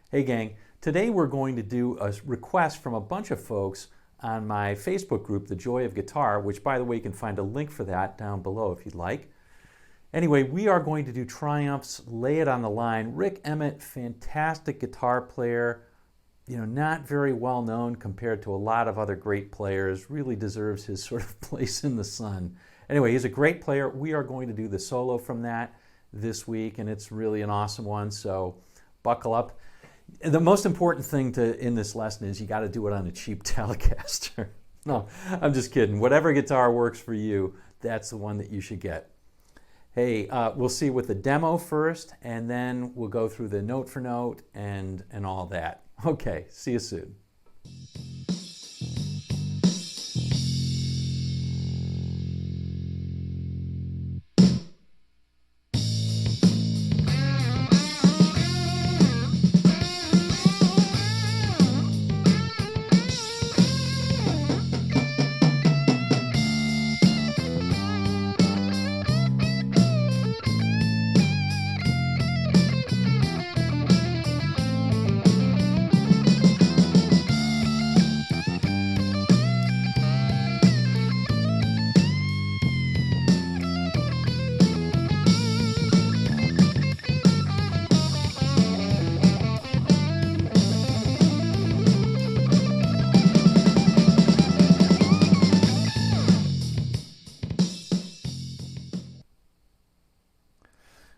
Hey gang, today we're going to do a request from a bunch of folks on my Facebook group, The Joy of Guitar, which by the way you can find a link for that down below if you'd like. Anyway, we are going to do Triumph's Lay It on the Line. Rik Emmett, fantastic guitar player, not very well known compared to a lot of other great players, really deserves his sort of place in the sun. Anyway, he's a great player. We are going to do the solo from that this week, and it's really an awesome one, so buckle up. The most important thing in this lesson is you got to do it on a cheap Telecaster. No, I'm just kidding. Whatever guitar works for you, that's the one that you should get. Hey, we'll see with the demo first, and then we'll go through the note for note and all that. Okay, see you soon.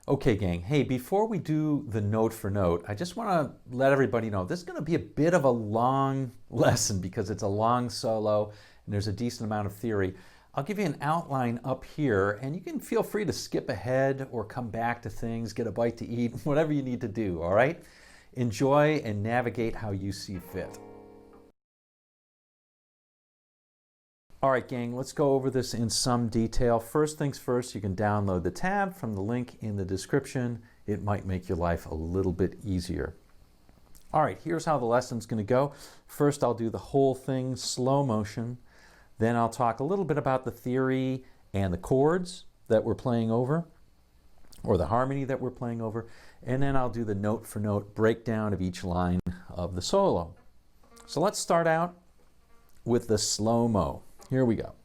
Okay, gang. Hey, before we do the note for note, I just want to let everybody know this is going to be a bit of a long lesson because it's a long solo and there's a decent amount of theory. I'll give you an outline up here and you can feel free to skip ahead or come back to things, get a bite to eat, whatever you need to do, all right? Enjoy and navigate how you see fit. All right, gang, let's go over this in some detail. First things first, you can download the tab from the link in the description. It might make your life a little bit easier. All right, here's how the lesson's going to go. First, I'll do the whole thing slow motion. Then I'll talk a little bit about the theory and the chords that we're playing over, or the harmony that we're playing over. And then I'll do the note for note breakdown of each line of the solo. So let's start out with the slow-mo. Here we go.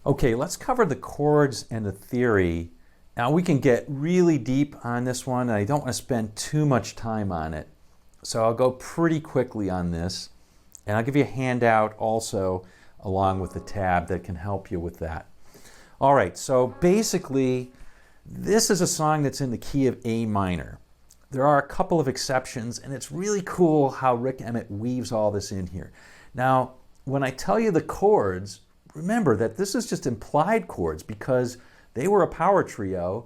Okay, let's cover the chords and the theory. Now we can get really deep on this one, and I don't want to spend too much time on it. So I'll go pretty quickly on this, and I'll give you a handout also along with the tab that can help you with that. All right, so basically, this is a song that's in the key of A minor. There are a couple of exceptions, and it's really cool how Rik Emmett weaves all this in here. Now, when I tell you the chords, remember that this is just implied chords because they were a power trio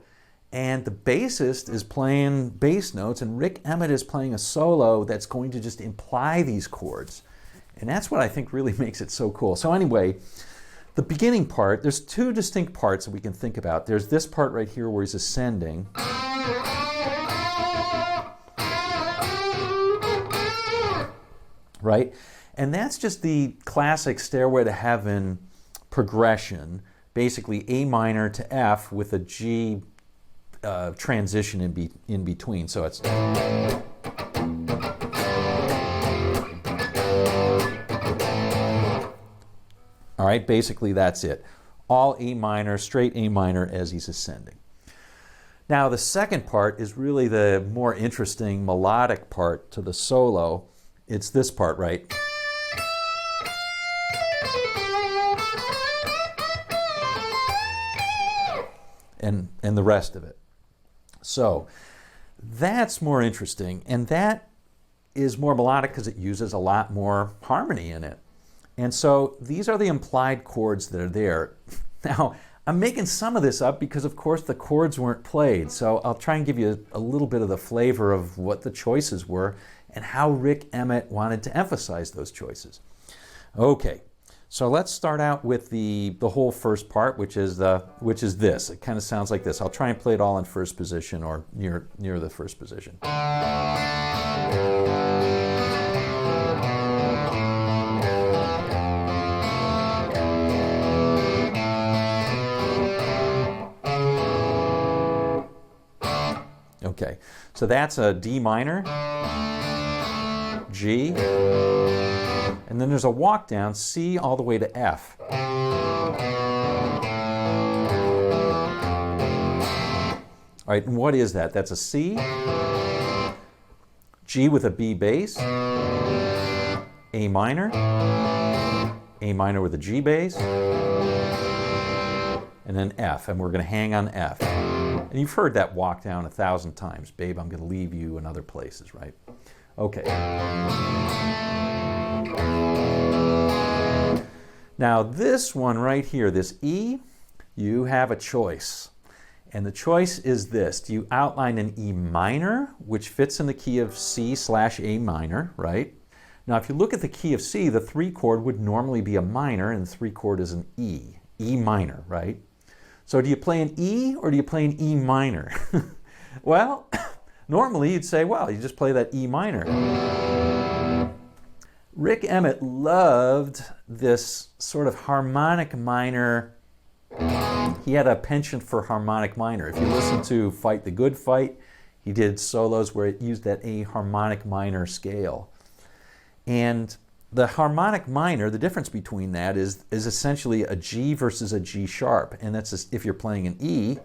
and the bassist is playing bass notes and Rik Emmett is playing a solo that's going to just imply these chords. And that's what I think really makes it so cool. So anyway, the beginning part, there's two distinct parts that we can think about. There's this part right here where he's ascending. Right? And that's just the classic Stairway to Heaven progression, basically A minor to F with a G transition in between. So it's... All right, basically that's it. All A minor, straight A minor as he's ascending. Now the second part is really the more interesting melodic part to the solo. It's this part, right? And the rest of it. So that's more interesting, and that is more melodic because it uses a lot more harmony in it. And so these are the implied chords that are there. Now, I'm making some of this up because, of course, the chords weren't played. So I'll try and give you a little bit of the flavor of what the choices were and how Rik Emmett wanted to emphasize those choices. Okay, so let's start out with the whole first part, which is this. It kind of sounds like this. I'll try and play it all in first position or near the first position. Okay, so that's a D minor, G, and then there's a walk down, C all the way to F. All right, and what is that? That's a C, G with a B bass, A minor with a G bass, and then F, and we're going to hang on F. And you've heard that walk down 1,000 times. Babe, I'm going to leave you in other places, right? Okay. Now this one right here, this E, you have a choice. And the choice is this. Do you outline an E minor, which fits in the key of C/A minor, right? Now if you look at the key of C, the 3 chord would normally be a minor, and the 3 chord is an E, E minor, right? So do you play an E or do you play an E minor? Well, normally you'd say, well, you just play that E minor. Rik Emmett loved this sort of harmonic minor. He had a penchant for harmonic minor. If you listen to Fight the Good Fight, he did solos where it used that A harmonic minor scale. And the harmonic minor, the difference between that is essentially a G versus a G sharp, and that's if you're playing an E.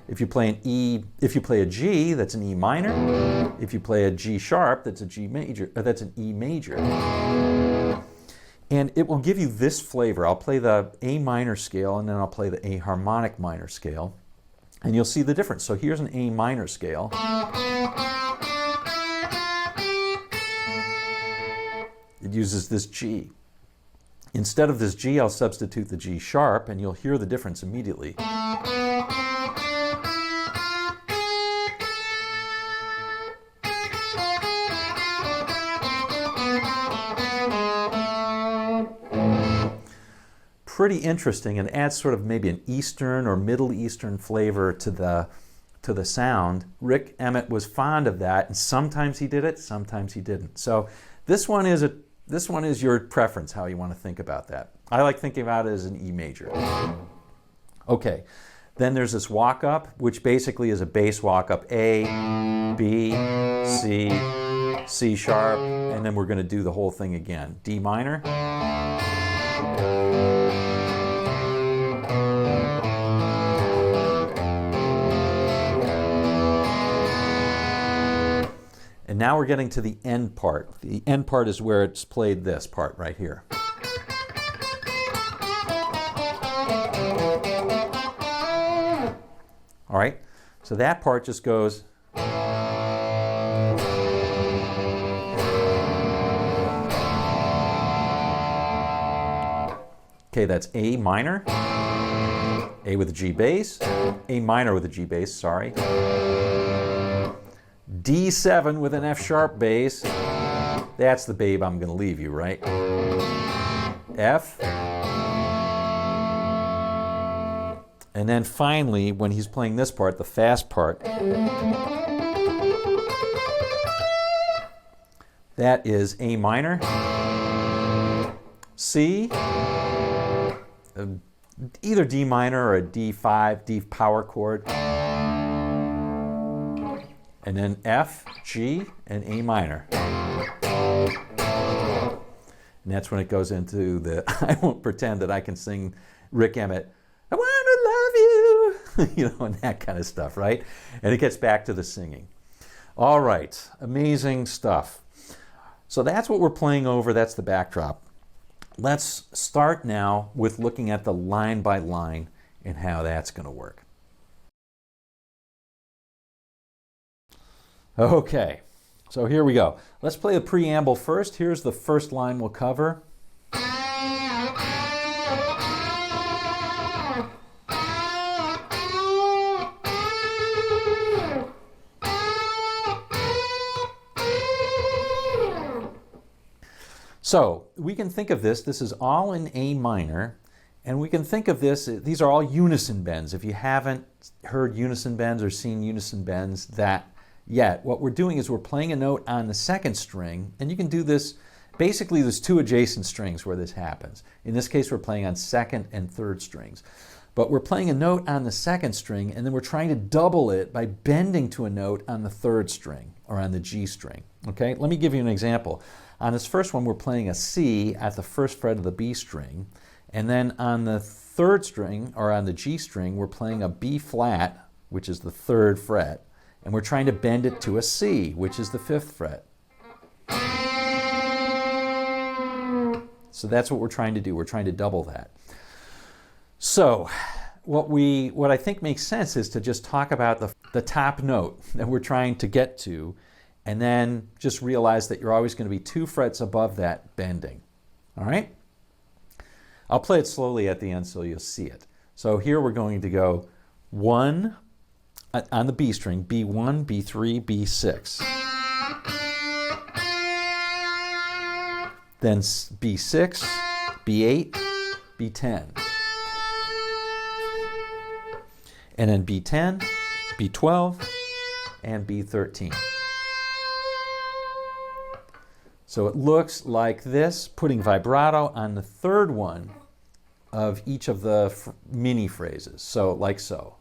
If you play a G, that's an E minor. If you play a G sharp, that's a G major. That's an E major. And it will give you this flavor. I'll play the A minor scale, and then I'll play the A harmonic minor scale, and you'll see the difference. So here's an A minor scale. It uses this G. Instead of this G, I'll substitute the G sharp, and you'll hear the difference immediately. Pretty interesting, and adds sort of maybe an Eastern or Middle Eastern flavor to the sound. Rik Emmett was fond of that, and sometimes he did it, sometimes he didn't. So this one is your preference, how you want to think about that. I like thinking about it as an E major. Okay, then there's this walk up, which basically is a bass walk up, A, B, C, C sharp, and then we're going to do the whole thing again. D minor. And now we're getting to the end part. The end part is where it's played this part right here. All right, so that part just goes. Okay, that's A minor, A with a G bass, A minor with a G bass, sorry. D7 with an F sharp bass. That's the babe I'm going to leave you, right? F. And then finally, when he's playing this part, the fast part, that is A minor, C, either D minor or a D5, D power chord, and then F, G, and A minor. And that's when it goes into the, I won't pretend that I can sing Rik Emmett, I want to love you, and that kind of stuff, right? And it gets back to the singing. All right, amazing stuff. So that's what we're playing over, that's the backdrop. Let's start now with looking at the line by line and how that's going to work. Okay, so here we go. Let's play the preamble first. Here's the first line we'll cover. So we can think of this is all in A minor, and we can think of this, these are all unison bends. If you haven't heard unison bends or seen unison bends that yet, what we're doing is we're playing a note on the second string, and you can do this, basically there's two adjacent strings where this happens. In this case we're playing on second and third strings. But we're playing a note on the second string, and then we're trying to double it by bending to a note on the third string, or on the G string. Okay, let me give you an example. On this first one, we're playing a C at the first fret of the B string, and then on the third string, or on the G string, we're playing a B flat, which is the third fret, and we're trying to bend it to a C, which is the fifth fret. So that's what we're trying to do. We're trying to double that. So what I think makes sense is to just talk about the top note that we're trying to get to, and then just realize that you're always going to be 2 frets above that bending. All right? I'll play it slowly at the end so you'll see it. So here we're going to go 1 on the B string, B1, B3, B6. Then B6, B8, B10. And then B10, B12, and B13. So it looks like this, putting vibrato on the third one of each of the mini phrases. So like so.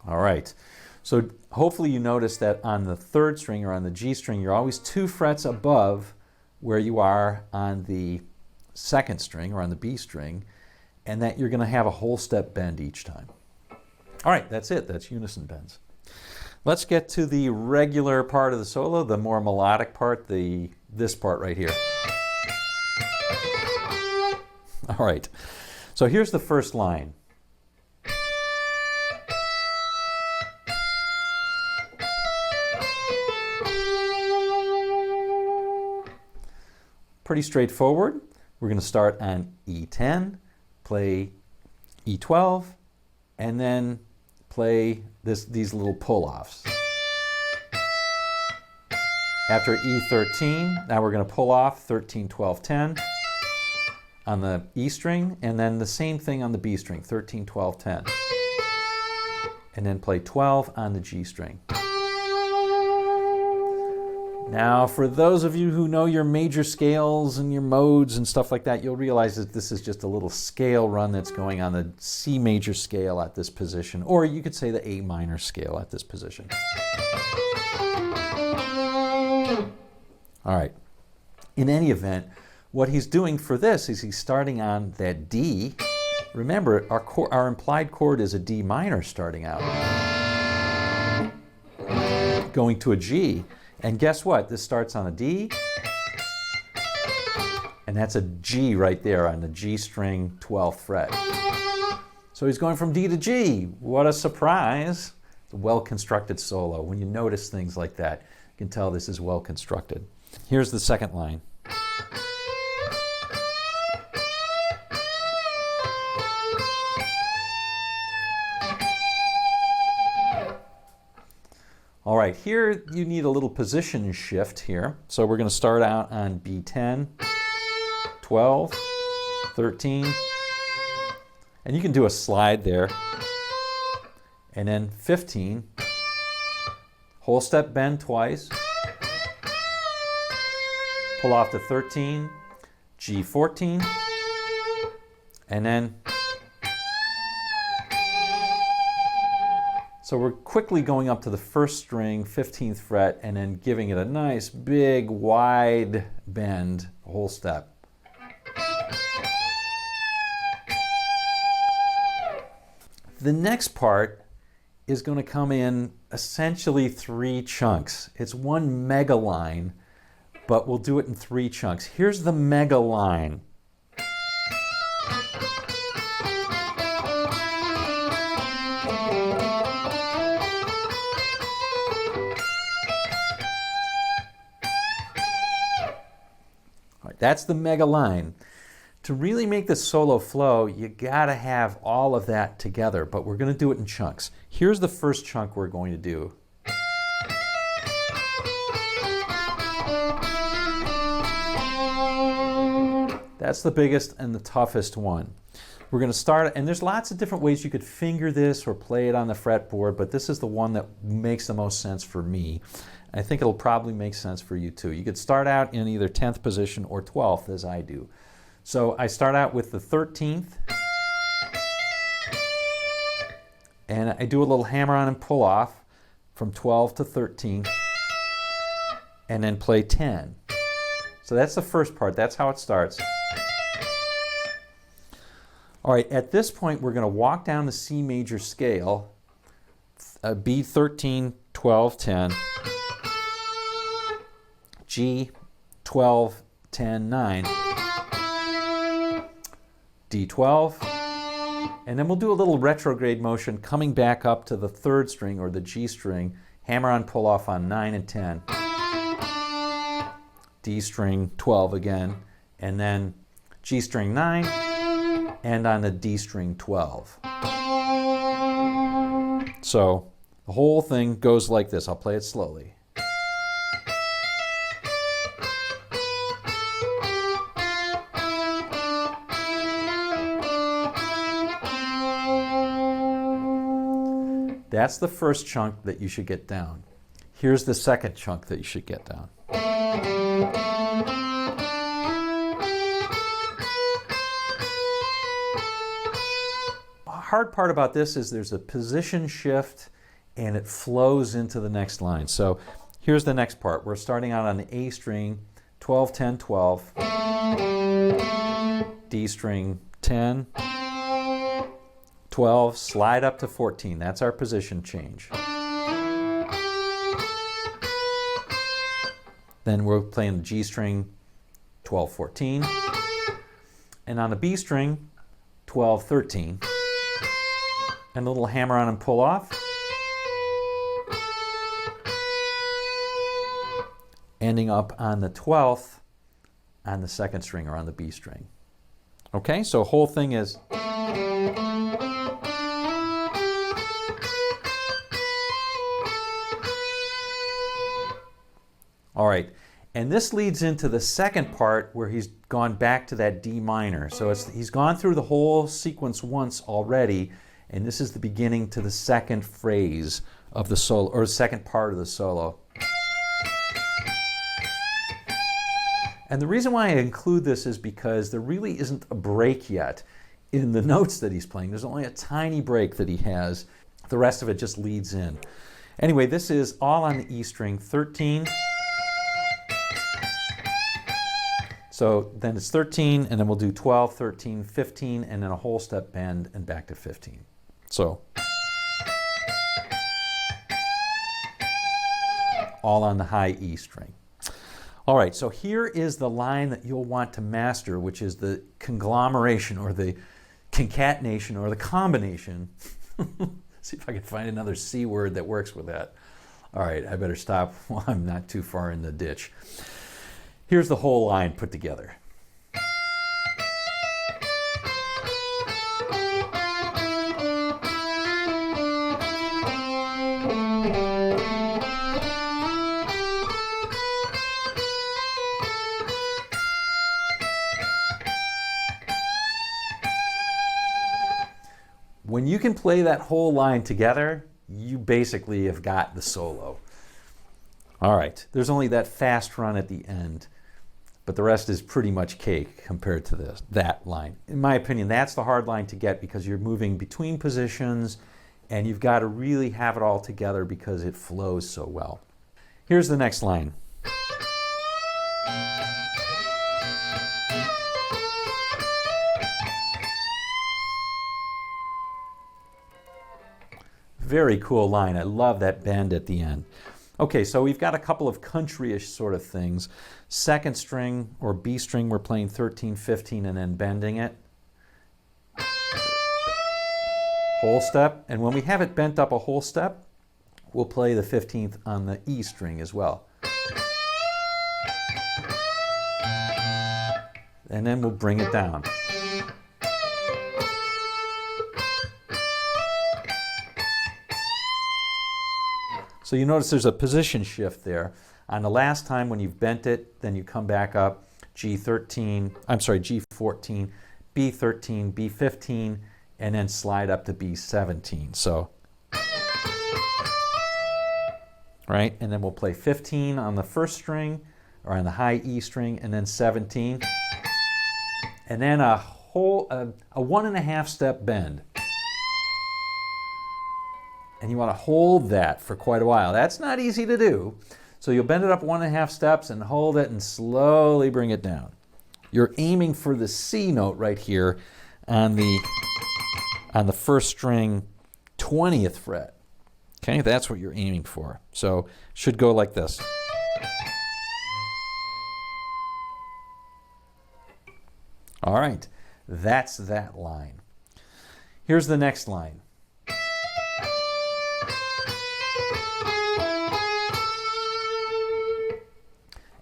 All right. So hopefully you notice that on the third string or on the G string, you're always 2 frets above where you are on the second string or on the B string, and that you're going to have a whole step bend each time. All right, that's it. That's unison bends. Let's get to the regular part of the solo, the more melodic part, this part right here. All right, so here's the first line. Pretty straightforward. We're going to start on E10, play E12, and then play these little pull-offs. After E13, now we're going to pull off 13, 12, 10 on the E string, and then the same thing on the B string, 13, 12, 10. And then play 12 on the G string. Now, for those of you who know your major scales and your modes and stuff like that, you'll realize that this is just a little scale run that's going on the C major scale at this position, or you could say the A minor scale at this position. All right. In any event, what he's doing for this is he's starting on that D. Remember, our implied chord is a D minor starting out, going to a G. And guess what? This starts on a D, and that's a G right there on the G string 12th fret. So he's going from D to G. What a surprise. It's a well-constructed solo. When you notice things like that, you can tell this is well-constructed. Here's the second line. All right, here you need a little position shift here. So we're going to start out on B10, 12, 13, and you can do a slide there. And then 15, whole step bend twice, pull off to 13, G14, And then, so we're quickly going up to the first string, 15th fret, and then giving it a nice big wide bend, whole step. The next part is going to come in essentially 3 chunks. It's one mega line, but we'll do it in 3 chunks. Here's the mega line. All right, that's the mega line. To really make this solo flow, you gotta have all of that together, but we're gonna do it in chunks. Here's the first chunk we're going to do. That's the biggest and the toughest one. We're gonna start, and there's lots of different ways you could finger this or play it on the fretboard, but this is the one that makes the most sense for me. I think it'll probably make sense for you too. You could start out in either 10th position or 12th as I do. So I start out with the 13th, and I do a little hammer on and pull off from 12 to 13, and then play 10. So that's the first part, that's how it starts. All right, at this point we're going to walk down the C major scale, B 13, 12, 10, G 12, 10, 9, D12, and then we'll do a little retrograde motion coming back up to the 3rd string or the G string, hammer on pull off on 9 and 10, D string 12 again, and then G string 9, and on the D string 12. So the whole thing goes like this. I'll play it slowly. That's the first chunk that you should get down. Here's the second chunk that you should get down. The hard part about this is there's a position shift and it flows into the next line. So here's the next part. We're starting out on the A string, 12, 10, 12, D string 10, 12, slide up to 14. That's our position change. Then we're playing the G string 12, 14. And on the B string, 12, 13. And a little hammer on and pull off. Ending up on the 12th on the 2nd string or on the B string. Okay, so whole thing is. All right, and this leads into the second part where he's gone back to that D minor. So he's gone through the whole sequence once already, and this is the beginning to the second phrase of the solo, or second part of the solo. And the reason why I include this is because there really isn't a break yet in the notes that he's playing. There's only a tiny break that he has. The rest of it just leads in. Anyway, this is all on the E string, 13. So then it's 13, and then we'll do 12, 13, 15, and then a whole step bend and back to 15. So all on the high E string. All right, so here is the line that you'll want to master, which is the conglomeration or the concatenation or the combination. See if I can find another C word that works with that. All right, I better stop while I'm not too far in the ditch. Here's the whole line put together. When you can play that whole line together, you basically have got the solo. All right, there's only that fast run at the end. but the rest is pretty much cake compared to that line. In my opinion, that's the hard line to get because you're moving between positions and you've got to really have it all together because it flows so well. Here's the next line. Very cool line. I love that bend at the end. Okay, so we've got a couple of country-ish sort of things. Second string or B string, we're playing 13, 15, and then bending it. Whole step, and when we have it bent up a whole step, we'll play the 15th on the E string as well. And then we'll bring it down. So you notice there's a position shift there. On the last time when you've bent it, then you come back up G14, B13, B15, and then slide up to B17. So, right? And then we'll play 15 on the first string, or on the high E string, and then 17. And then a 1.5 step bend. And you want to hold that for quite a while. That's not easy to do. So you'll bend it up 1.5 steps and hold it and slowly bring it down. You're aiming for the C note right here on the first string 20th fret. Okay, that's what you're aiming for. So should go like this. All right, that's that line. Here's the next line.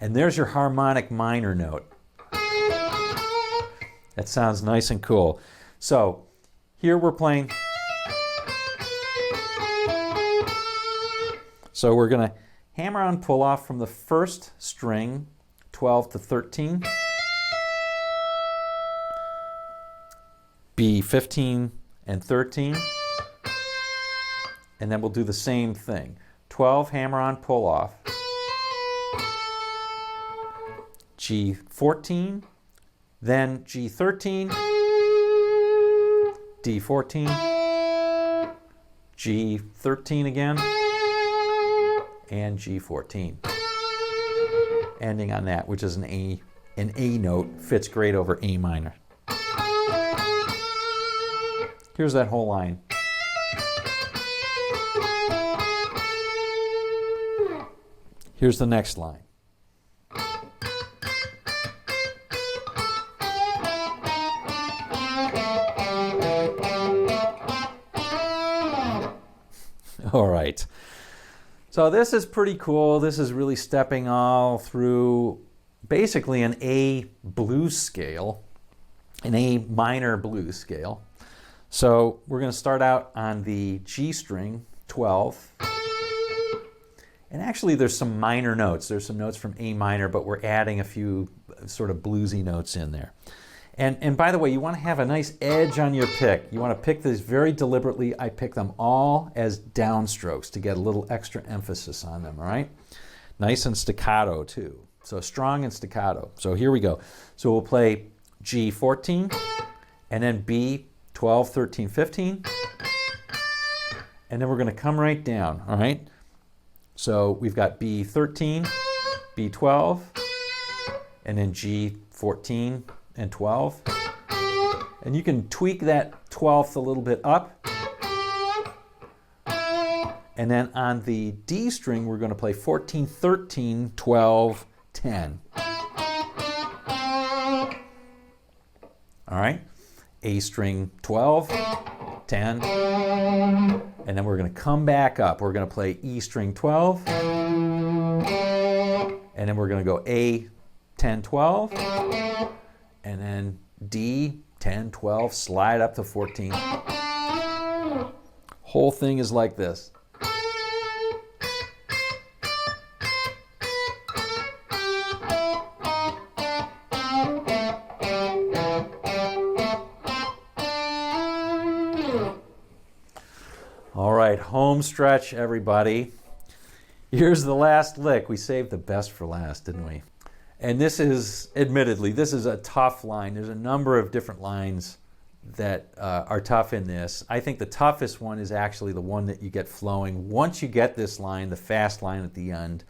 And there's your harmonic minor note. That sounds nice and cool. So here we're playing. So we're going to hammer on pull off from the first string, 12 to 13. B15 and 13. And then we'll do the same thing. 12, hammer on pull off. G14, then G13, D14, G13 again, and G14. Ending on that, which is an A note, fits great over A minor. Here's that whole line. Here's the next line. All right. So this is pretty cool. This is really stepping all through basically an A blues scale, an A minor blues scale. So we're going to start out on the G string, 12. And actually there's some minor notes. There's some notes from A minor, but we're adding a few sort of bluesy notes in there. And by the way, you want to have a nice edge on your pick. You want to pick these very deliberately. I pick them all as downstrokes to get a little extra emphasis on them, all right? Nice and staccato too. So strong and staccato. So here we go. So we'll play G14 and then B 12, 13, 15. And then we're going to come right down, all right? So we've got B13, B12, and then G14 and 12. And you can tweak that 12th a little bit up. And then on the D string, we're going to play 14, 13, 12, 10. All right? A string 12, 10. And then we're going to come back up. We're going to play E string 12. And then we're going to go A, 10, 12. And then D, 10, 12, slide up to 14. Whole thing is like this. All right, home stretch, everybody. Here's the last lick. We saved the best for last, didn't we? And this is, admittedly, this is a tough line. There's a number of different lines that are tough in this. I think the toughest one is actually the one that you get flowing. Once you get this line, the fast line at the end,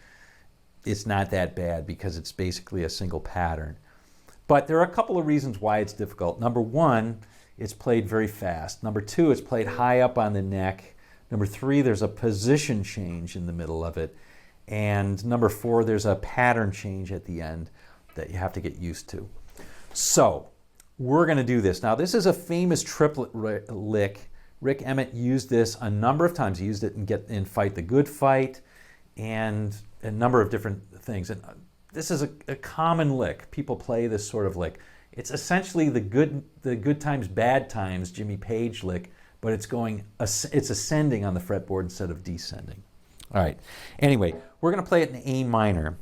it's not that bad because it's basically a single pattern. But there are a couple of reasons why it's difficult. Number one, it's played very fast. Number two, it's played high up on the neck. Number three, there's a position change in the middle of it. And number four, there's a pattern change at the end that you have to get used to. So we're going to do this. Now, this is a famous triplet lick. Rik Emmett used this a number of times. He used it in Fight the Good Fight and a number of different things. And this is a common lick. People play this sort of lick. It's essentially the good times, bad times Jimmy Page lick, but it's ascending on the fretboard instead of descending. All right. Anyway, we're going to play it in A minor.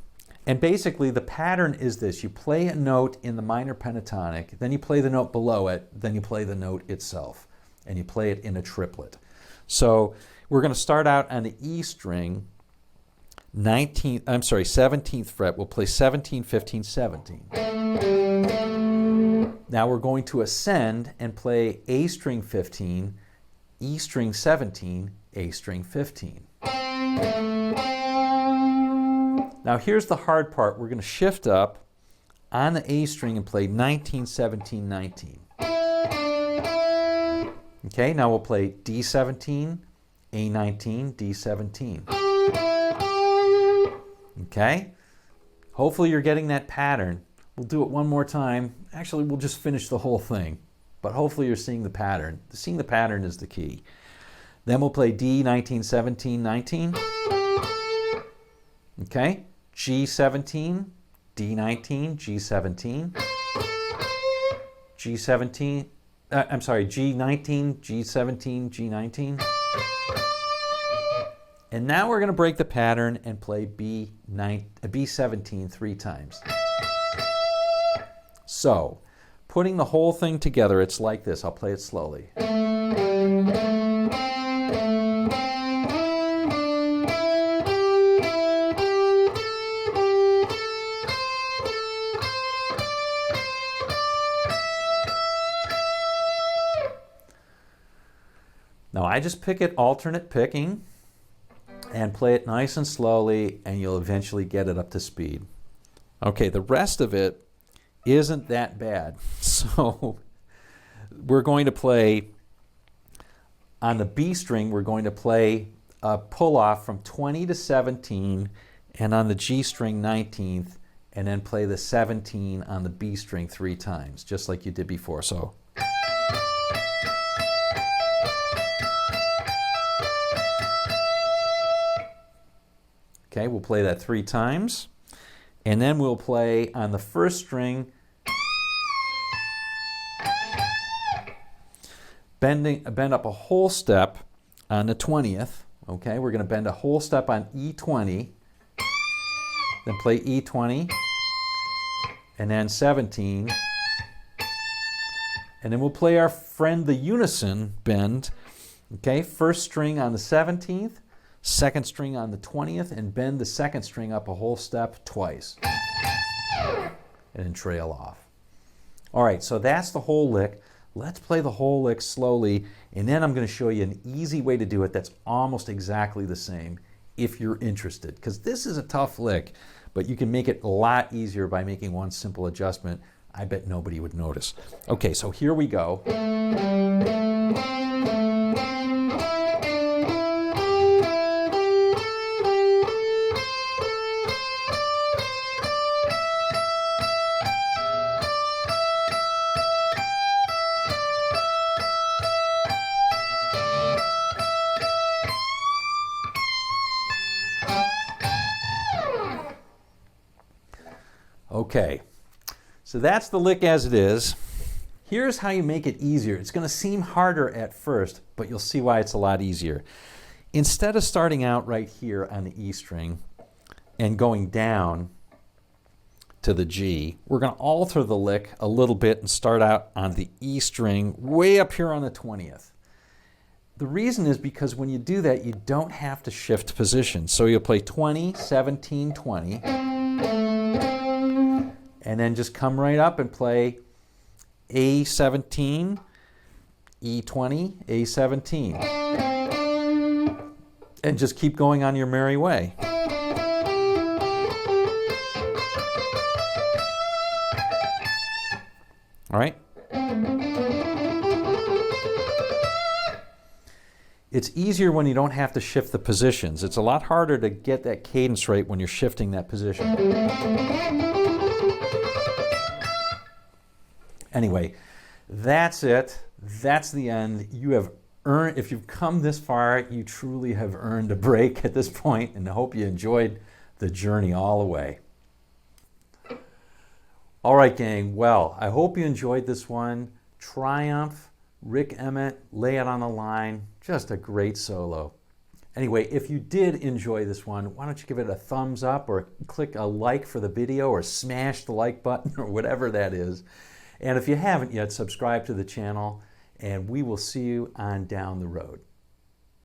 And basically, the pattern is this. You play a note in the minor pentatonic, then you play the note below it, then you play the note itself, and you play it in a triplet. So we're going to start out on the E string, 17th fret. We'll play 17, 15, 17. Now we're going to ascend and play A string 15, E string 17, A string 15. Now here's the hard part. We're going to shift up on the A string and play 19, 17, 19. Okay, now we'll play D17, A19, D17. Okay, hopefully you're getting that pattern. We'll do it one more time. Actually, we'll just finish the whole thing, but hopefully you're seeing the pattern. Seeing the pattern is the key. Then we'll play D19, 17, 19. Okay, G17, D19, G17, G17, G19, G17, G19. And now we're going to break the pattern and play B17 three times. So, putting the whole thing together, it's like this. I'll play it slowly. Now I just pick it alternate picking and play it nice and slowly, and you'll eventually get it up to speed. Okay, the rest of it isn't that bad. So we're going to play on the B string, we're going to play a pull off from 20 to 17, and on the G string 19th, and then play the 17 on the B string three times, just like you did before. So okay, we'll play that three times. And then we'll play on the first string, bend up a whole step on the 20th. Okay, we're going to bend a whole step on E20, then play E20, and then 17. And then we'll play our friend the unison bend. Okay, first string on the 17th, second string on the 20th, and bend the second string up a whole step twice. And then trail off. All right, so that's the whole lick. Let's play the whole lick slowly, and then I'm going to show you an easy way to do it that's almost exactly the same if you're interested. Because this is a tough lick, but you can make it a lot easier by making one simple adjustment. I bet nobody would notice. Okay, so here we go. Okay, so that's the lick as it is. Here's how you make it easier. It's going to seem harder at first, but you'll see why it's a lot easier. Instead of starting out right here on the E string and going down to the G, we're going to alter the lick a little bit and start out on the E string way up here on the 20th. The reason is because when you do that, you don't have to shift position. So you'll play 20, 17, 20. and then just come right up and play A17, E20, A17. And just keep going on your merry way. All right? It's easier when you don't have to shift the positions. It's a lot harder to get that cadence right when you're shifting that position. Anyway, that's it. That's the end. You have earned, if you've come this far, you truly have earned a break at this point, and I hope you enjoyed the journey all the way. All right, gang. Well, I hope you enjoyed this one. Triumph, Rik Emmett, Lay It on the Line. Just a great solo. Anyway, if you did enjoy this one, why don't you give it a thumbs up or click a like for the video or smash the like button or whatever that is. And if you haven't yet, subscribe to the channel, and we will see you on down the road.